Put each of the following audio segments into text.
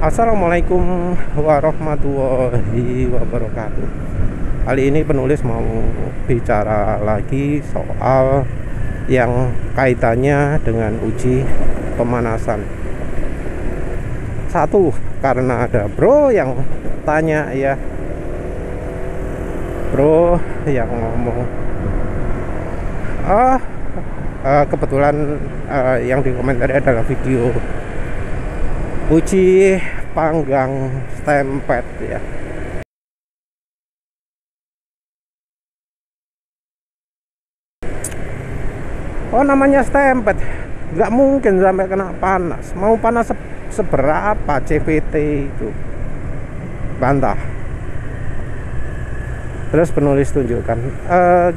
Assalamualaikum warahmatullahi wabarakatuh. Kali ini penulis mau bicara lagi soal yang kaitannya dengan uji pemanasan. Satu, karena ada bro yang tanya ya, bro yang ngomong kebetulan yang dikomentari adalah video uji panggang stemped ya. Oh, namanya stemped, nggak mungkin sampai kena panas. Mau panas seberapa CVT itu, bantah. Terus penulis tunjukkan,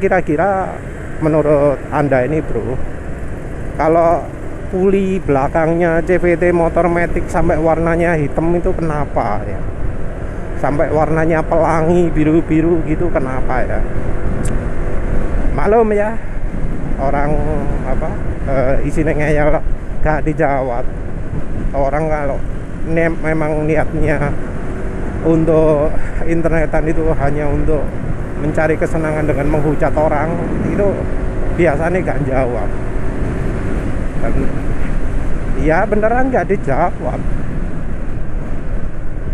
kira-kira menurut Anda ini bro, kalau puli belakangnya CVT motor matic sampai warnanya hitam itu kenapa ya? Sampai warnanya pelangi biru-biru gitu kenapa ya? Maklum ya, orang isinya ngeyel gak dijawab. Orang kalau memang niatnya untuk internetan itu hanya untuk mencari kesenangan dengan menghujat orang, itu biasanya gak jawab. Dan ya beneran nggak dijawab,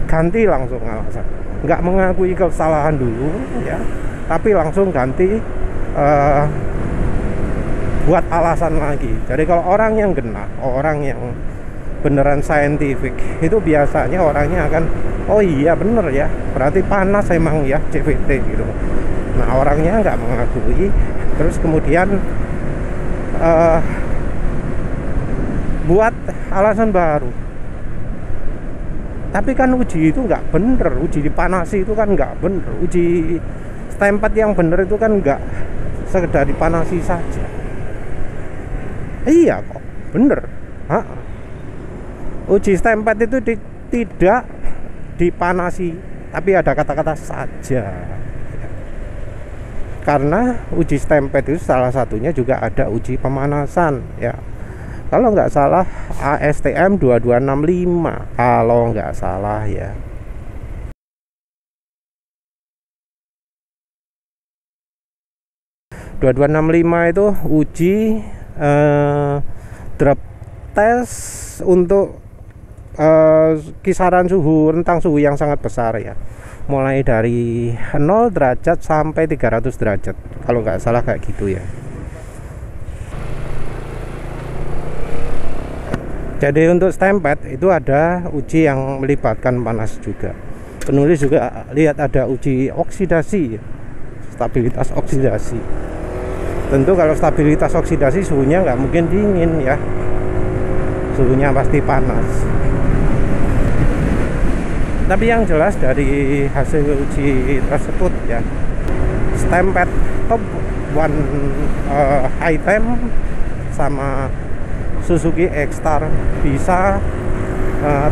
ganti langsung alasan, nggak mengakui kesalahan dulu ya, tapi langsung ganti buat alasan lagi. Jadi kalau orang yang genah, orang yang beneran saintifik, itu biasanya orangnya akan, oh iya bener ya, berarti panas emang ya CVT gitu. Nah orangnya nggak mengakui, terus kemudian buat alasan baru. Tapi kan uji itu nggak bener, uji dipanasi itu kan nggak bener. Uji stemped yang bener itu kan nggak sekedar dipanasi saja. Iya kok, bener. Uji stemped itu tidak dipanasi, tapi ada kata-kata saja. Karena uji stemped itu salah satunya juga ada uji pemanasan ya. Kalau nggak salah ASTM 2265, kalau nggak salah ya. Dua 2265 itu uji drop test untuk kisaran suhu, rentang suhu yang sangat besar ya. Mulai dari 0 derajat sampai 300 derajat. Kalau nggak salah kayak gitu ya. Jadi untuk stemped itu ada uji yang melibatkan panas juga. Penulis juga lihat ada uji oksidasi, stabilitas oksidasi. Tentu kalau stabilitas oksidasi suhunya nggak mungkin dingin ya, suhunya pasti panas. Tapi yang jelas dari hasil uji tersebut ya, stemped top one item sama Suzuki X-Star bisa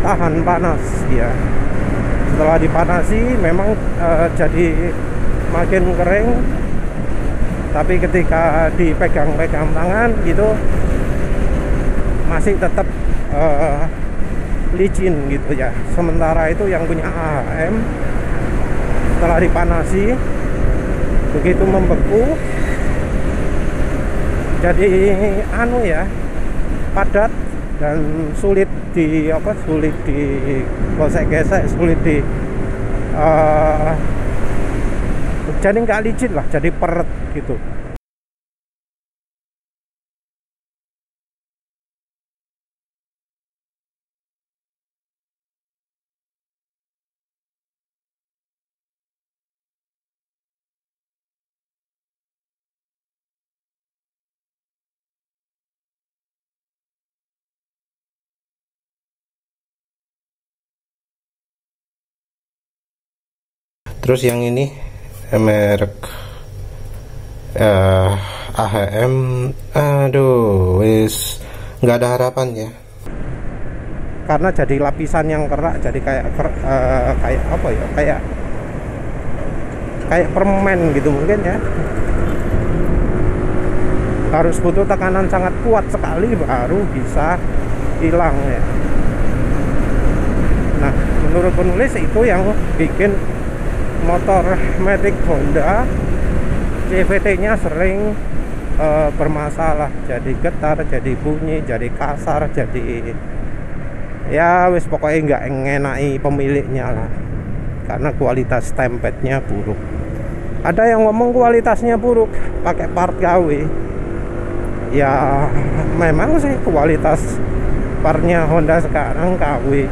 tahan panas ya. Setelah dipanasi memang jadi makin kering, tapi ketika dipegang-pegang tangan gitu masih tetap licin gitu ya. Sementara itu yang punya AHM setelah dipanasi begitu membeku jadi padat dan sulit digosek-gesek, sulit jadi nggak licin lah, jadi peret gitu. Terus yang ini merek AHM, aduh wis nggak ada harapan ya, karena jadi lapisan yang kerak, jadi kayak apa ya, kayak permen gitu mungkin ya. Harus butuh tekanan sangat kuat sekali baru bisa hilang ya. Nah menurut penulis itu yang bikin motor Matic Honda CVT-nya sering bermasalah, jadi getar, jadi bunyi, jadi kasar, jadi ya wis pokoknya nggak ngenai pemiliknya lah, karena kualitas tempelednya buruk. Ada yang ngomong kualitasnya buruk pakai part KW. Ya memang sih kualitas partnya Honda sekarang KW,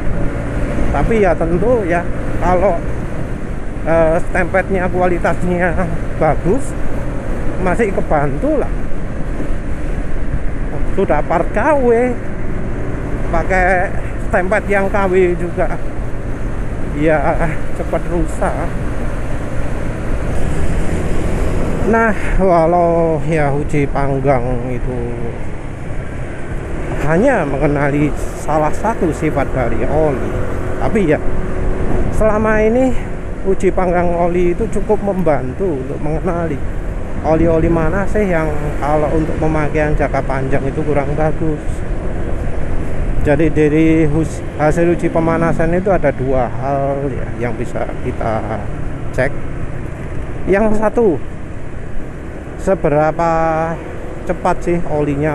tapi ya tentu ya kalau tempelednya kualitasnya bagus masih kebantu lah. Sudah part KW pakai template yang KW juga ya cepat rusak. Nah, walau ya uji panggang itu hanya mengenali salah satu sifat dari oli, tapi ya selama ini uji panggang oli itu cukup membantu untuk mengenali oli-oli mana sih yang kalau untuk pemakaian jangka panjang itu kurang bagus. Jadi dari hasil uji pemanasan itu ada dua hal ya yang bisa kita cek. Yang satu, seberapa cepat sih olinya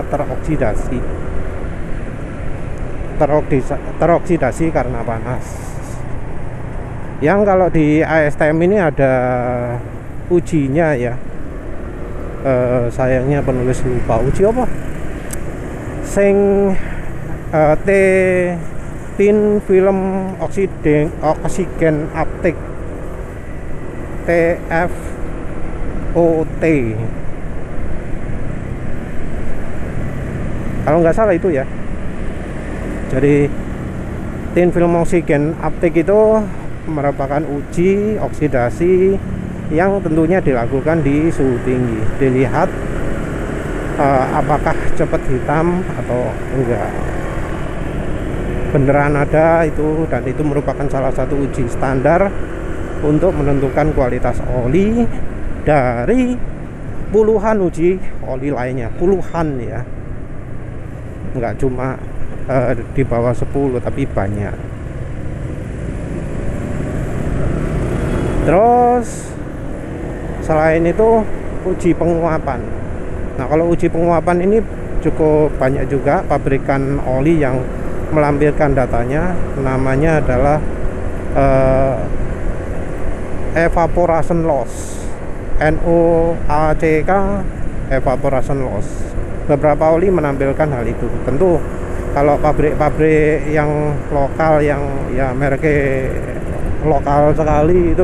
teroksidasi karena panas. Yang kalau di ASTM ini ada ujinya ya. Sayangnya penulis lupa uji apa? Thin film oksigen uptake, TFOT. Kalau nggak salah itu ya. Jadi thin film oksigen uptake itu merupakan uji oksidasi yang tentunya dilakukan di suhu tinggi. Dilihat apakah cepat hitam atau enggak. Beneran ada itu, dan itu merupakan salah satu uji standar untuk menentukan kualitas oli dari puluhan uji oli lainnya. Puluhan ya, enggak cuma di bawah 10 tapi banyak. Terus selain itu uji penguapan. Nah, kalau uji penguapan ini cukup banyak juga pabrikan oli yang melampirkan datanya. Namanya adalah evaporation loss, NOACK, evaporation loss. Beberapa oli menampilkan hal itu. Tentu kalau pabrik-pabrik yang lokal, yang ya mereknya lokal sekali, itu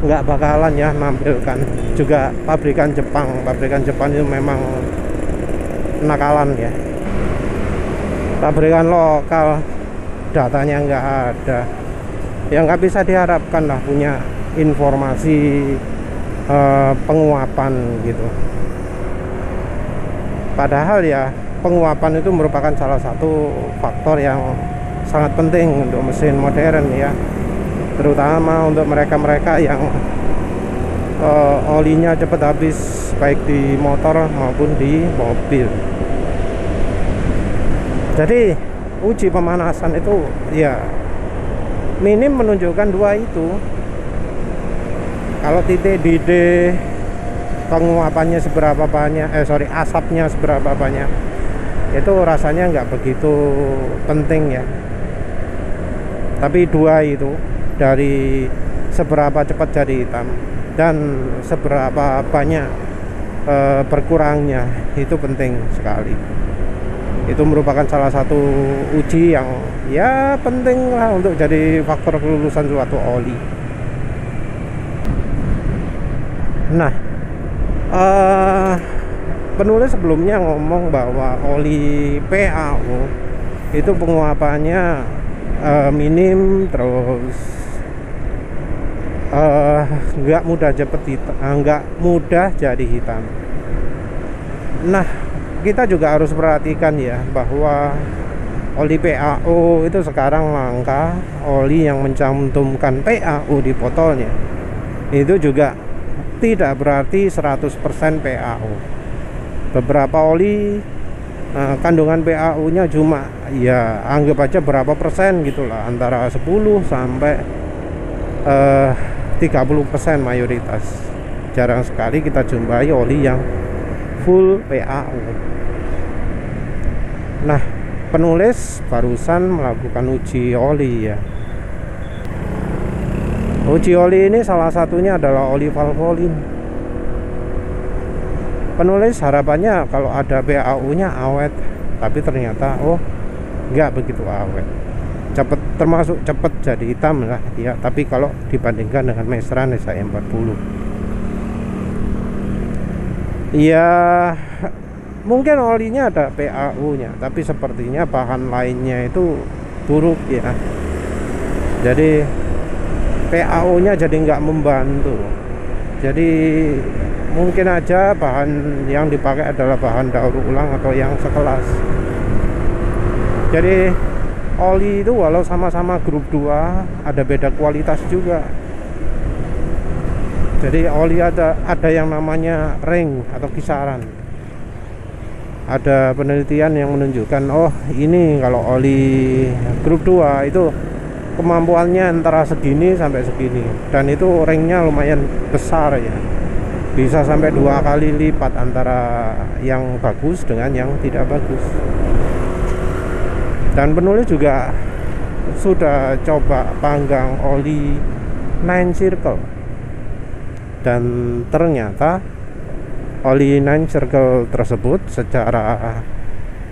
nggak bakalan ya menampilkan. Juga pabrikan Jepang itu memang nakalan ya. Pabrikan lokal datanya nggak ada, ya nggak bisa diharapkan lah punya informasi penguapan gitu. Padahal ya penguapan itu merupakan salah satu faktor yang sangat penting untuk mesin modern ya, terutama untuk mereka-mereka yang olinya cepat habis, baik di motor maupun di mobil. Jadi uji pemanasan itu ya minim menunjukkan dua itu. Kalau titik didih penguapannya seberapa banyak, asapnya seberapa banyak, itu rasanya nggak begitu penting ya. Tapi dua itu, dari seberapa cepat jadi hitam dan seberapa banyak berkurangnya, itu penting sekali. Itu merupakan salah satu uji yang ya penting lah untuk jadi faktor kelulusan suatu oli. Nah, penulis sebelumnya ngomong bahwa oli PAO itu penguapannya minim, terus nggak mudah jadi hitam. Nah, kita juga harus perhatikan ya bahwa oli PAO itu sekarang langka. Oli yang mencantumkan PAO di botolnya itu juga tidak berarti 100% PAO. Beberapa oli kandungan PAU nya cuma ya anggap aja berapa persen gitulah, antara 10 sampai 30% mayoritas. Jarang sekali kita jumpai oli yang full PAU. Nah, penulis barusan melakukan uji oli ya. Uji oli ini salah satunya adalah oli Valvoline. Penulis harapannya kalau ada PAU-nya awet, tapi ternyata nggak begitu awet. Termasuk cepet jadi hitam lah ya, tapi kalau dibandingkan dengan Mestran SAE40 ya mungkin olinya ada PAU-nya, tapi sepertinya bahan lainnya itu buruk ya. Jadi PAU-nya jadi nggak membantu. Jadi mungkin aja bahan yang dipakai adalah bahan daur ulang atau yang sekelas. Jadi oli itu walau sama-sama grup 2 ada beda kualitas juga. Jadi oli ada yang namanya ring atau kisaran. Ada penelitian yang menunjukkan ini kalau oli grup 2 itu kemampuannya antara segini sampai segini, dan itu ringnya lumayan besar ya, bisa sampai 2 kali lipat antara yang bagus dengan yang tidak bagus. Dan penulis juga sudah coba panggang oli 9 circle, dan ternyata oli 9 circle tersebut secara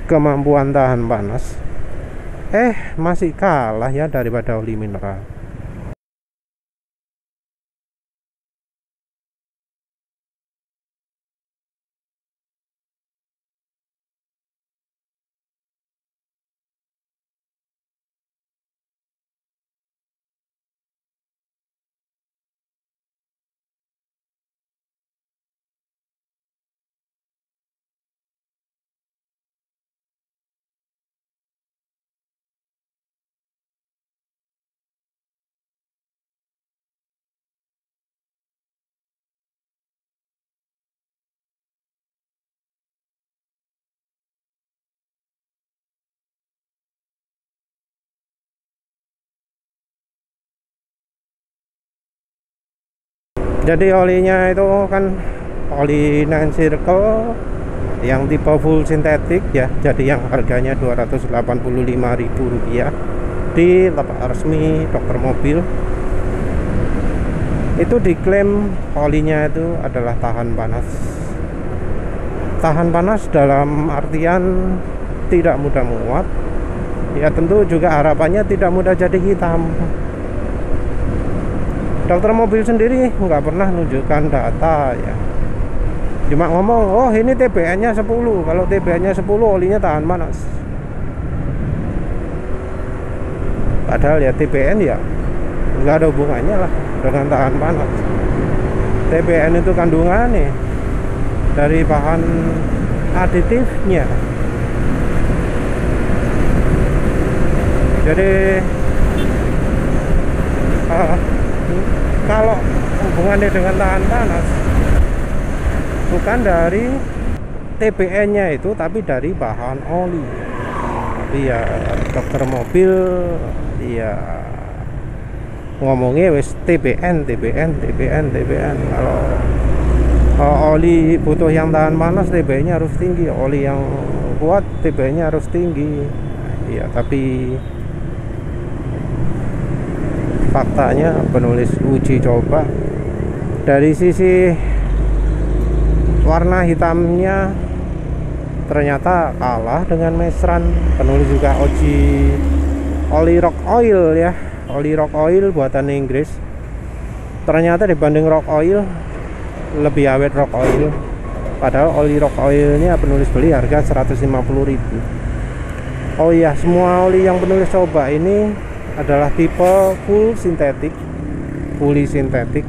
kemampuan tahan panas masih kalah ya daripada oli mineral. Jadi olinya itu kan oli 9 circle yang tipe full sintetik ya. Jadi yang harganya Rp285.000 di lapak resmi Dokter Mobil. Itu diklaim olinya itu adalah tahan panas. Tahan panas dalam artian tidak mudah menguap. Ya tentu juga harapannya tidak mudah jadi hitam. Dokter Mobil sendiri nggak pernah menunjukkan data ya, cuma ngomong ini TBN nya 10. Kalau TBN nya 10 olinya tahan panas, padahal ya TBN ya nggak ada hubungannya lah dengan tahan panas. TBN itu kandungannya dari bahan aditifnya. Jadi kalau hubungannya dengan tahan panas bukan dari TBN nya itu, tapi dari bahan oli. Tapi ya Dokter Mobil ya ngomongnya wes TBN. Kalau oli butuh yang tahan panas, TBN nya harus tinggi. Oli yang kuat, TBN nya harus tinggi. Ya tapi faktanya penulis uji coba dari sisi warna hitamnya ternyata kalah dengan Mestran. Penulis juga uji oli Rock Oil ya, oli Rock Oil buatan Inggris. Ternyata dibanding Rock Oil lebih awet Rock Oil, padahal oli Rock Oil ini penulis beli harga 150.000. Oh iya, semua oli yang penulis coba ini adalah tipe full sintetik, fully sintetik,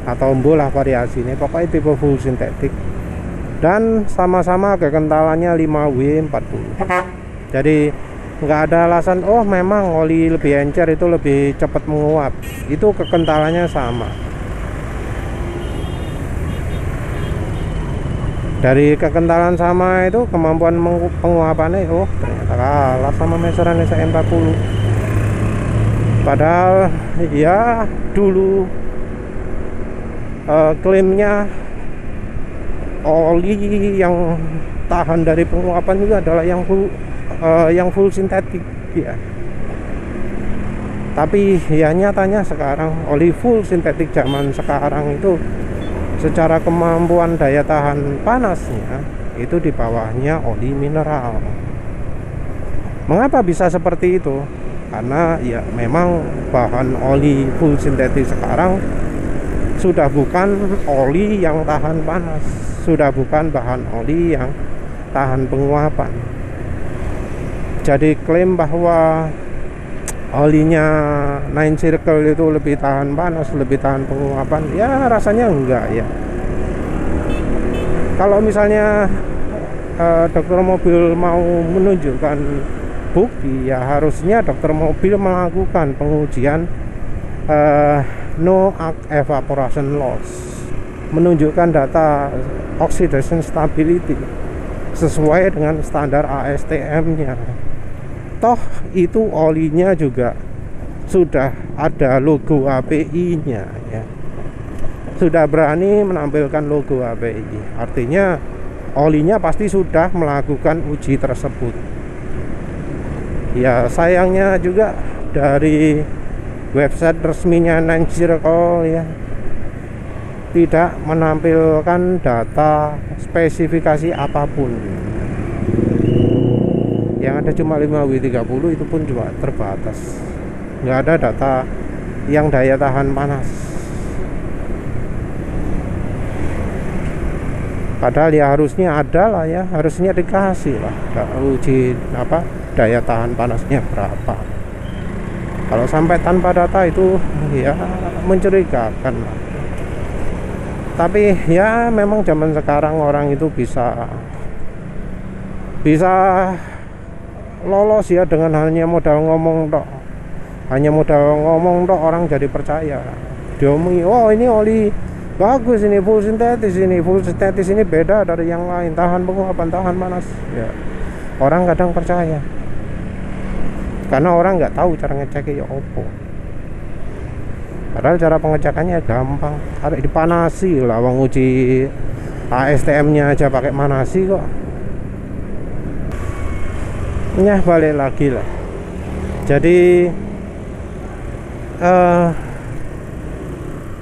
atau mbolah variasi ini, pokoknya tipe full sintetik, dan sama-sama kekentalannya 5W40. Jadi nggak ada alasan memang oli lebih encer itu lebih cepat menguap, itu kekentalannya sama. Dari kekentalan sama itu kemampuan penguapannya ternyata kalah sama meteran SE40. Padahal ya dulu klaimnya oli yang tahan dari penguapan juga adalah yang full sintetik ya. Tapi ya nyatanya sekarang oli full sintetik zaman sekarang itu secara kemampuan daya tahan panasnya itu di bawahnya oli mineral. Mengapa bisa seperti itu? Karena ya memang bahan oli full sintetik sekarang sudah bukan oli yang tahan panas, sudah bukan bahan oli yang tahan penguapan. Jadi klaim bahwa olinya Nine Circle itu lebih tahan panas, lebih tahan penguapan, ya rasanya enggak ya. Kalau misalnya dokter mobil mau menunjukkan bukti, ya harusnya dokter mobil melakukan pengujian no evaporation loss, menunjukkan data oxidation stability sesuai dengan standar ASTM-nya. Toh itu olinya juga sudah ada logo API-nya ya. Sudah berani menampilkan logo API. Artinya olinya pasti sudah melakukan uji tersebut. Ya sayangnya juga dari website resminya Nine Circle ya tidak menampilkan data spesifikasi apapun. Yang ada cuma 5W30, itu pun juga terbatas. Nggak ada data yang daya tahan panas. Padahal ya harusnya ada lah ya, harusnya dikasih lah uji daya tahan panasnya berapa. Kalau sampai tanpa data itu ya mencurigakan. Tapi ya memang zaman sekarang orang itu bisa lolos ya dengan hanya modal ngomong tok. Hanya modal ngomong tok orang jadi percaya. Diomongi, oh ini oli bagus, ini full sintetis, ini beda dari yang lain, tahan penguapan, tahan panas. Ya, orang kadang percaya. Karena orang nggak tahu cara ngeceknya ya opo. Padahal cara pengecekannya gampang. Ada dipanasi lah, wong uji ASTM-nya aja pakai manasi kok. Nyah balik lagi lah. Jadi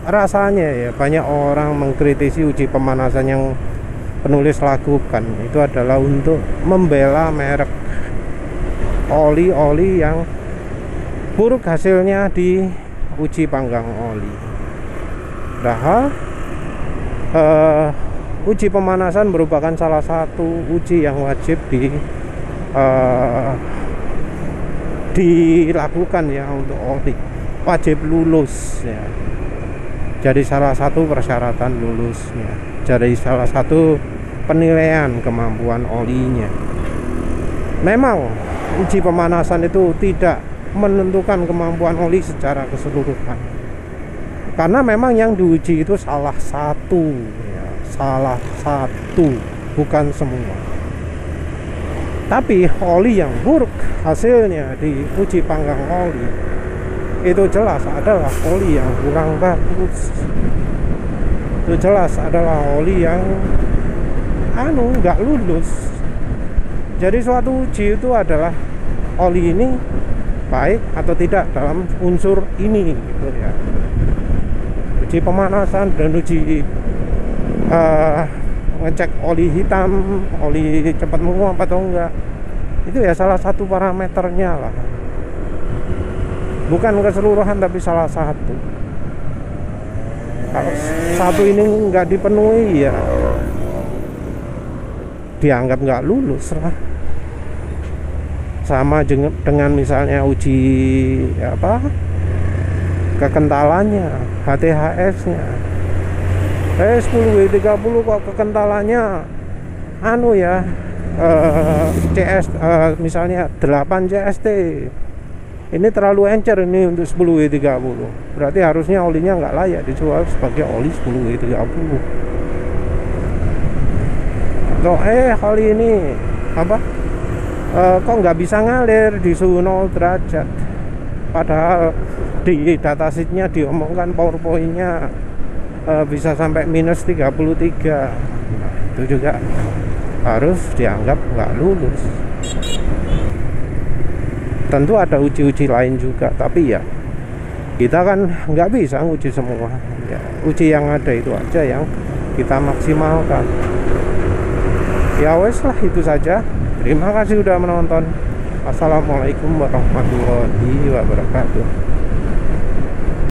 rasanya ya banyak orang mengkritisi uji pemanasan yang penulis lakukan itu adalah untuk membela merek oli-oli yang buruk hasilnya di uji panggang oli. Padahal uji pemanasan merupakan salah satu uji yang wajib dilakukan ya untuk oli, wajib lulus ya. Jadi salah satu persyaratan lulusnya, jadi salah satu penilaian kemampuan olinya. Memang uji pemanasan itu tidak menentukan kemampuan oli secara keseluruhan, karena memang yang diuji itu salah satu ya, salah satu, bukan semua. Tapi oli yang buruk hasilnya di uji panggang oli itu jelas adalah oli yang kurang bagus. Itu jelas adalah oli yang nggak lulus. Jadi suatu uji itu adalah oli ini baik atau tidak dalam unsur ini gitu ya. Uji pemanasan dan uji ngecek oli hitam, oli cepat menguap atau enggak, itu ya salah satu parameternya lah, bukan keseluruhan tapi salah satu. Kalau satu ini enggak dipenuhi ya dianggap nggak lulus lah. Sama dengan misalnya uji kekentalannya, HTHS-nya. 10W30 kok kekentalannya CS misalnya 8 CST. Ini terlalu encer ini untuk 10W30. Berarti harusnya olinya nggak layak dijual sebagai oli 10W30. atau kali ini apa kok nggak bisa ngalir di suhu 0 derajat, padahal di datasheetnya diomongkan PowerPoint-nya bisa sampai minus 33. Nah, itu juga harus dianggap nggak lulus. Tentu ada uji-uji lain juga, tapi ya kita kan nggak bisa nguji semua ya, uji yang ada itu aja yang kita maksimalkan. Ya wes lah, itu saja. Terima kasih sudah menonton. Assalamualaikum warahmatullahi wabarakatuh.